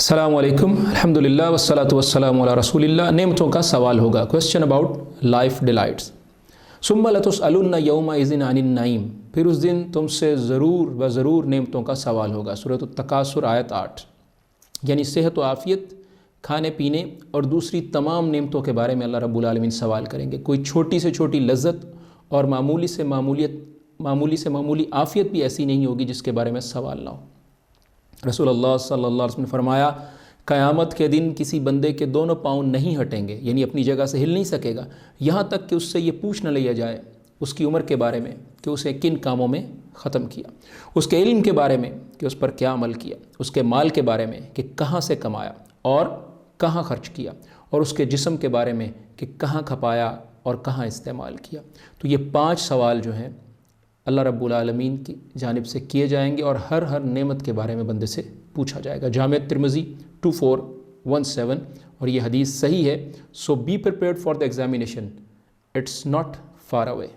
अस्सलाम वालेकुम अल्हम्दुलिल्लाह वस्सलातु वस्सलामु अला रसूलिल्लाह। नेमतों का सवाल होगा। Question about life delights. सुम्मा लतुसअलुन्ना यौमइज़िन अनिन नईम, फिर उस दिन तुमसे ज़रूर नेमतों का सवाल होगा। सूरत अत-तकासुर आयत 8। यानी सेहत व आफ़ियत, खाने पीने और दूसरी तमाम नेमतों के बारे में अल्लाह रब्बुल आलमीन सवाल करेंगे। कोई छोटी से छोटी लज्जत और मामूली से मामूली आफ़ियत भी ऐसी नहीं होगी जिसके बारे में सवाल ना हो। रसूलुल्लाह सल्लल्लाहु अलैहि वसल्लम ने फरमाया, क़यामत के दिन किसी बंदे के दोनों पाँव नहीं हटेंगे, यानी अपनी जगह से हिल नहीं सकेगा, यहाँ तक कि उससे ये पूछ न लिया जाए उसकी उम्र के बारे में कि उसे किन कामों में ख़त्म किया, उसके इल्म के बारे में कि उस पर क्या अमल किया, उसके माल के बारे में कि कहाँ से कमाया और कहाँ खर्च किया, और उसके जिस्म के बारे में कि कहाँ खपाया और कहाँ इस्तेमाल किया। तो ये 5 सवाल जो हैं अल्लाह रब्बुल आलमीन की जानिब से किए जाएंगे और हर नेमत के बारे में बंदे से पूछा जाएगा। जामे तिर्मिज़ी 2417, और ये हदीस सही है। So be prepared for the examination, it's not far away.